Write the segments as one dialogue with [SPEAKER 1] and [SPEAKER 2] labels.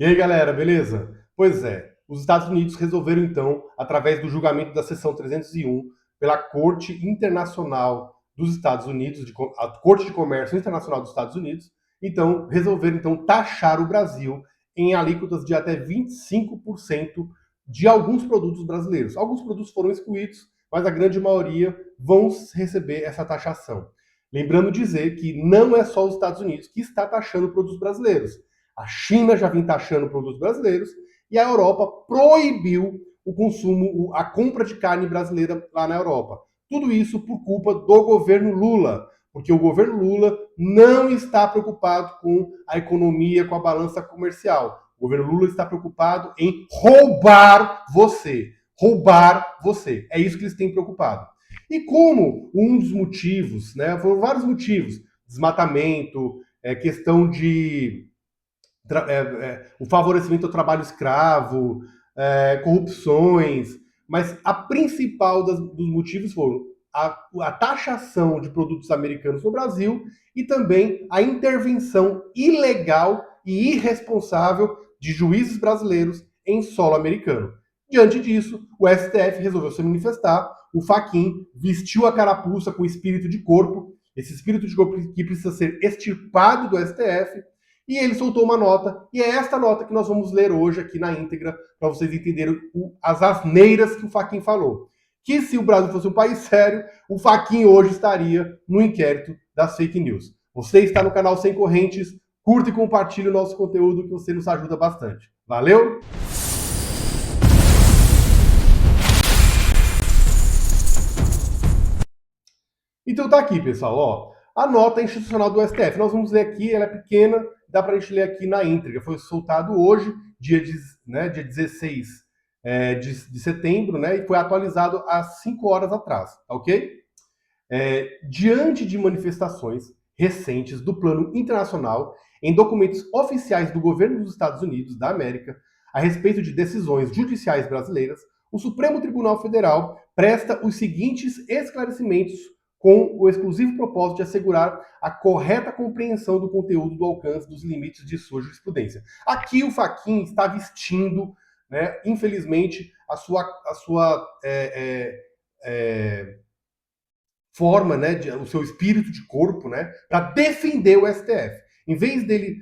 [SPEAKER 1] E aí, galera, beleza? Pois é, os Estados Unidos resolveram então, através do julgamento da seção 301, pela Corte Internacional dos Estados Unidos, a Corte de Comércio Internacional dos Estados Unidos, então resolveram então taxar o Brasil em alíquotas de até 25% de alguns produtos brasileiros. Alguns produtos foram excluídos, mas a grande maioria vão receber essa taxação. Lembrando dizer que não é só os Estados Unidos que está taxando produtos brasileiros. A China já vem taxando produtos brasileiros e a Europa proibiu o consumo, a compra de carne brasileira lá na Europa. Tudo isso por culpa do governo Lula, porque o governo Lula não está preocupado com a economia, com a balança comercial. O governo Lula está preocupado em roubar você. Roubar você. É isso que eles têm preocupado. E como um dos motivos, né, foram vários motivos, desmatamento, questão de o favorecimento ao trabalho escravo, corrupções, mas a principal dos motivos foram a taxação de produtos americanos no Brasil e também a intervenção ilegal e irresponsável de juízes brasileiros em solo americano. Diante disso, o STF resolveu se manifestar, o Fachin vestiu a carapuça com espírito de corpo, esse espírito de corpo que precisa ser extirpado do STF, e ele soltou uma nota, e é esta nota que nós vamos ler hoje aqui na íntegra, para vocês entenderem as asneiras que o Fachin falou. Que se o Brasil fosse um país sério, o Fachin hoje estaria no inquérito das fake news. Você está no canal Sem Correntes, curta e compartilhe o nosso conteúdo que você nos ajuda bastante. Valeu? Então tá aqui, pessoal, ó, a nota institucional do STF. Nós vamos ler aqui, ela é pequena, dá para a gente ler aqui na íntegra. Foi soltado hoje, dia 16 de setembro, né, e foi atualizado há 5 horas atrás, tá ok? Diante de manifestações recentes do plano internacional em documentos oficiais do governo dos Estados Unidos da América a respeito de decisões judiciais brasileiras, o Supremo Tribunal Federal presta os seguintes esclarecimentos com o exclusivo propósito de assegurar a correta compreensão do conteúdo do alcance dos limites de sua jurisprudência. Aqui o Fachin está vestindo, né, infelizmente, a sua forma, né, o seu espírito de corpo, né, para defender o STF. Em vez dele,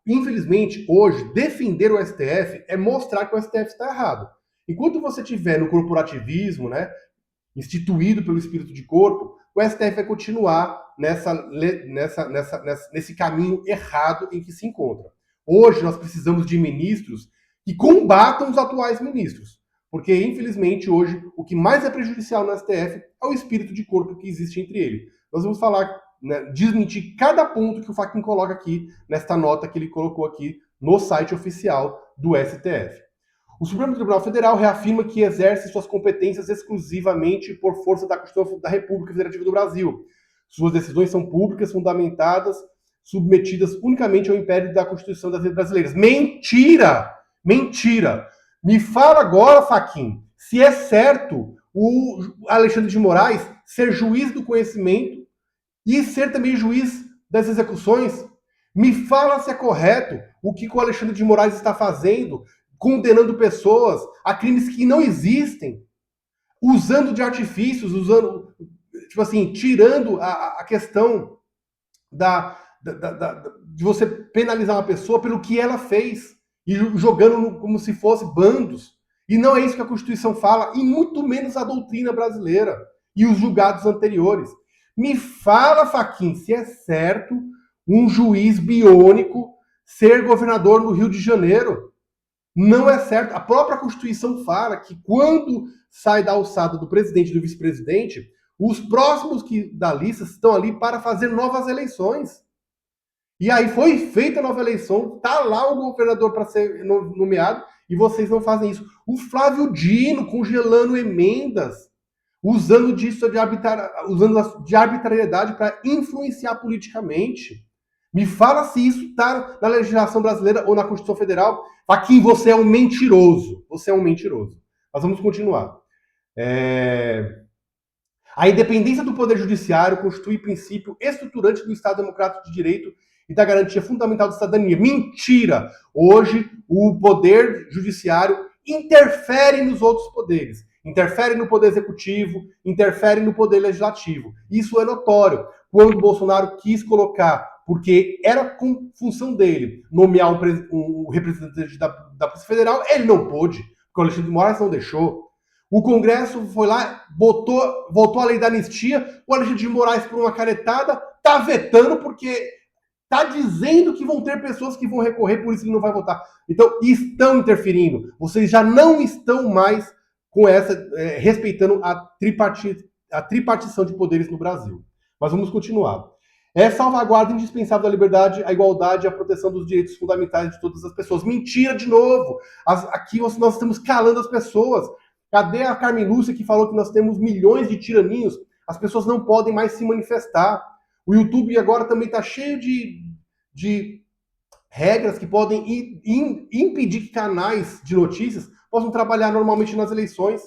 [SPEAKER 1] infelizmente, hoje, defender o STF é mostrar que o STF está errado. Enquanto você tiver no corporativismo, né, instituído pelo espírito de corpo, o STF vai continuar nesse caminho errado em que se encontra. Hoje nós precisamos de ministros que combatam os atuais ministros. Porque, infelizmente, hoje, o que mais é prejudicial no STF é o espírito de corpo que existe entre ele. Nós vamos falar, né, desmentir cada ponto que o Fachin coloca aqui, nesta nota que ele colocou aqui no site oficial do STF. O Supremo Tribunal Federal reafirma que exerce suas competências exclusivamente por força da Constituição da República Federativa do Brasil. Suas decisões são públicas, fundamentadas, submetidas unicamente ao império da Constituição das leis brasileiras. Mentira! Mentira! Me fala agora, Fachin, se é certo o Alexandre de Moraes ser juiz do conhecimento e ser também juiz das execuções. Me fala se é correto o que o Alexandre de Moraes está fazendo, condenando pessoas a crimes que não existem, usando de artifícios, usando, tipo assim, tirando a questão de você penalizar uma pessoa pelo que ela fez e jogando como se fosse bandos. E não é isso que a Constituição fala, e muito menos a doutrina brasileira e os julgados anteriores. Me fala, Fachin, se é certo um juiz biônico ser governador no Rio de Janeiro. Não é certo. A própria Constituição fala que quando sai da alçada do presidente e do vice-presidente, os próximos da lista estão ali para fazer novas eleições. E aí foi feita a nova eleição, tá lá o governador para ser nomeado, e vocês não fazem isso. O Flávio Dino congelando emendas, usando de arbitrariedade para influenciar politicamente. Me fala se isso está na legislação brasileira ou na Constituição Federal. Aqui você é um mentiroso. Você é um mentiroso. Mas vamos continuar. A independência do Poder Judiciário constitui princípio estruturante do Estado Democrático de Direito e da garantia fundamental da cidadania. Mentira! Hoje, o poder judiciário interfere nos outros poderes. Interfere no poder executivo, interfere no poder legislativo. Isso é notório. Quando o Bolsonaro quis colocar, porque era com função dele, nomear um representante da Polícia Federal, ele não pôde, porque o Alexandre de Moraes não deixou. O Congresso foi lá, votou a lei da anistia, o Alexandre de Moraes, por uma canetada, está vetando porque está dizendo que vão ter pessoas que vão recorrer, por isso ele não vai votar. Então, estão interferindo. Vocês já não estão mais com essa, respeitando a tripartição de poderes no Brasil. Mas vamos continuar. É salvaguarda indispensável da liberdade, a igualdade e a proteção dos direitos fundamentais de todas as pessoas. Mentira de novo! Aqui nós estamos calando as pessoas. Cadê a Carmen Lúcia que falou que nós temos milhões de tiraninhos? As pessoas não podem mais se manifestar. O YouTube agora também está cheio de regras que podem impedir que canais de notícias possam trabalhar normalmente nas eleições,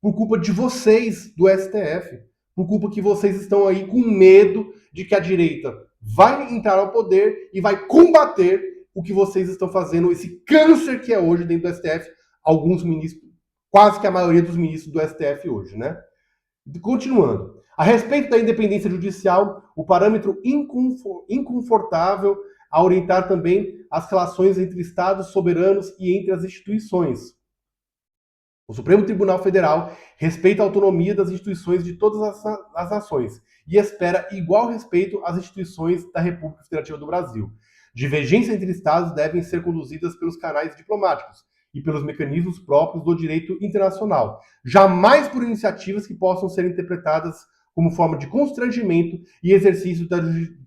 [SPEAKER 1] por culpa de vocês, do STF, por culpa que vocês estão aí com medo de que a direita vai entrar ao poder e vai combater o que vocês estão fazendo, esse câncer que é hoje dentro do STF, alguns ministros, quase que a maioria dos ministros do STF hoje, né? Continuando. A respeito da independência judicial, o parâmetro inconfortável a orientar também as relações entre Estados soberanos e entre as instituições. O Supremo Tribunal Federal respeita a autonomia das instituições de todas as nações e espera igual respeito às instituições da República Federativa do Brasil. Divergências entre Estados devem ser conduzidas pelos canais diplomáticos e pelos mecanismos próprios do direito internacional, jamais por iniciativas que possam ser interpretadas como forma de constrangimento e exercício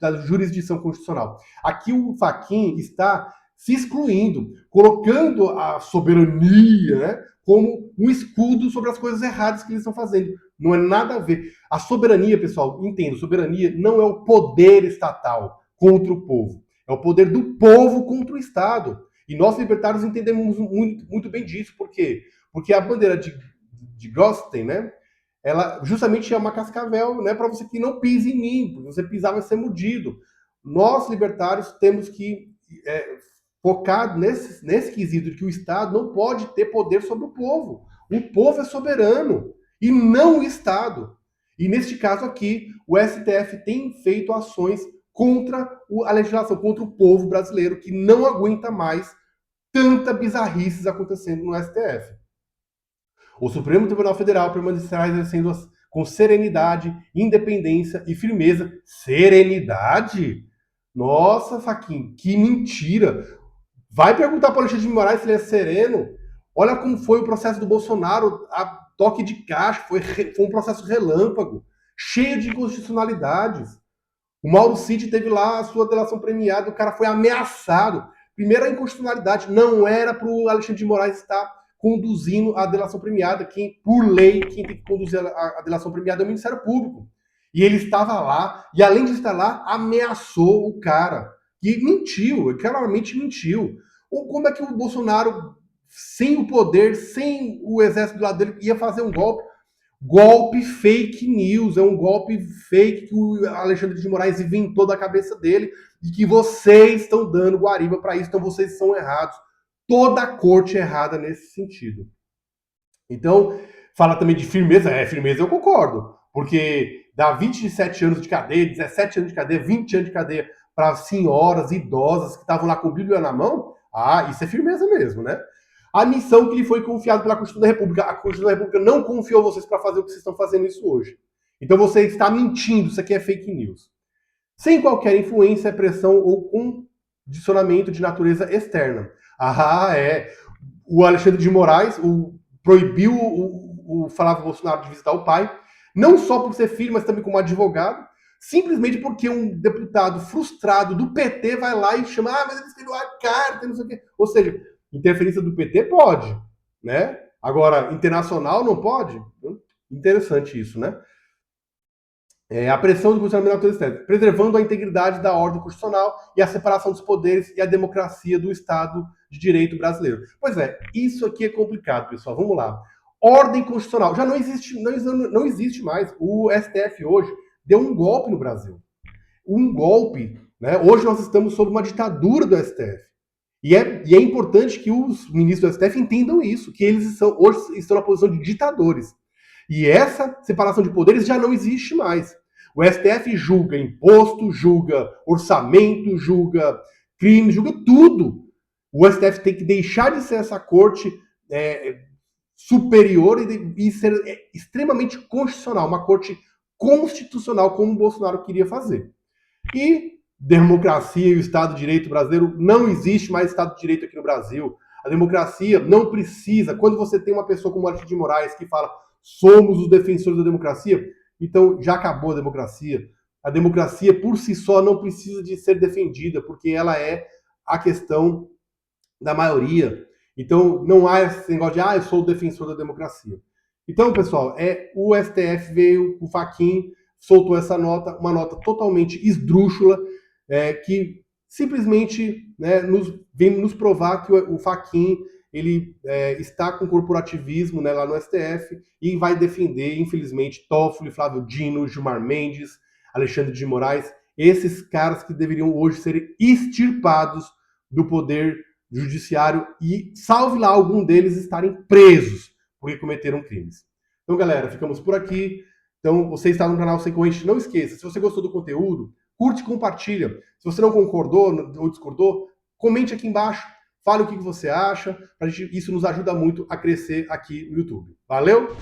[SPEAKER 1] da jurisdição constitucional. Aqui o Fachin está se excluindo, colocando a soberania, né, como um escudo sobre as coisas erradas que eles estão fazendo. Não é nada a ver. A soberania, pessoal, entendo, soberania não é o poder estatal contra o povo. É o poder do povo contra o Estado. E nós, libertários, entendemos muito, muito bem disso. Por quê? Porque a bandeira de Gosten, né, ela justamente é uma cascavel, né, para você que não pise em mim, porque você pisar vai ser mordido. Nós, libertários, temos que focar nesse quesito de que o Estado não pode ter poder sobre o povo. O povo é soberano e não o Estado. E neste caso aqui, o STF tem feito ações contra a legislação, contra o povo brasileiro, que não aguenta mais tanta bizarrices acontecendo no STF. O Supremo Tribunal Federal permanecerá exercendo com serenidade, independência e firmeza. Serenidade? Nossa, Fachin, que mentira! Vai perguntar para o Alexandre de Moraes se ele é sereno. Olha como foi o processo do Bolsonaro, a toque de caixa, foi um processo relâmpago, cheio de inconstitucionalidades. O Mauro Cid teve lá a sua delação premiada, o cara foi ameaçado. Primeira inconstitucionalidade, não era para o Alexandre de Moraes estar conduzindo a delação premiada. Por lei, quem tem que conduzir a delação premiada é o Ministério Público. E ele estava lá, e além de estar lá, ameaçou o cara. E mentiu, ele claramente mentiu. Como é que o Bolsonaro, sem o poder, sem o exército do lado dele, ia fazer um golpe? Golpe fake news, é um golpe fake que o Alexandre de Moraes inventou da cabeça dele e que vocês estão dando guariba para isso, então vocês são errados. Toda a corte é errada nesse sentido. Então, fala também de firmeza. Firmeza eu concordo, porque dá 27 anos de cadeia, 17 anos de cadeia, 20 anos de cadeia para senhoras idosas que estavam lá com a Bíblia na mão. Isso é firmeza mesmo, né? A missão que lhe foi confiada pela Constituição da República. A Constituição da República não confiou vocês para fazer o que vocês estão fazendo isso hoje. Então você está mentindo, isso aqui é fake news. Sem qualquer influência, pressão ou condicionamento de natureza externa. O Alexandre de Moraes proibiu o Flávio Bolsonaro de visitar o pai, não só por ser filho, mas também como advogado, simplesmente porque um deputado frustrado do PT vai lá e chama, mas ele escreveu a carta, não sei o quê. Ou seja, interferência do PT pode, né? Agora, internacional não pode? Interessante isso, né? A pressão do condicionamento externo, preservando a integridade da ordem constitucional e a separação dos poderes e a democracia do Estado de Direito brasileiro. Pois é, isso aqui é complicado, pessoal. Vamos lá. Ordem constitucional. Já não existe mais. O STF hoje deu um golpe no Brasil. Um golpe né? Hoje nós estamos sob uma ditadura do STF. E é importante que os ministros do STF entendam isso, que eles hoje estão na posição de ditadores. E essa separação de poderes já não existe mais. O STF julga imposto, julga orçamento, julga crime, julga tudo. O STF tem que deixar de ser essa corte superior e ser extremamente constitucional, uma corte constitucional, como o Bolsonaro queria fazer. E democracia e o Estado de Direito brasileiro, não existe mais Estado de Direito aqui no Brasil. A democracia não precisa. Quando você tem uma pessoa como Alexandre de Moraes que fala somos os defensores da democracia, então já acabou a democracia. A democracia por si só não precisa de ser defendida, porque ela é a questão da maioria. Então não há esse negócio de eu sou o defensor da democracia. Então, pessoal, o STF veio, o Fachin soltou essa nota, uma nota totalmente esdrúxula, que simplesmente, né, vem nos provar que o Fachin ele está com corporativismo, né, lá no STF e vai defender, infelizmente, Toffoli, Flávio Dino, Gilmar Mendes, Alexandre de Moraes, esses caras que deveriam hoje ser extirpados do poder judiciário e, salve lá, algum deles estarem presos porque cometeram crimes. Então, galera, ficamos por aqui. Então, você está no canal Sem Corrente, não esqueça, se você gostou do conteúdo, curte e compartilha. Se você não concordou ou discordou, comente aqui embaixo, fale o que você acha, isso nos ajuda muito a crescer aqui no YouTube. Valeu?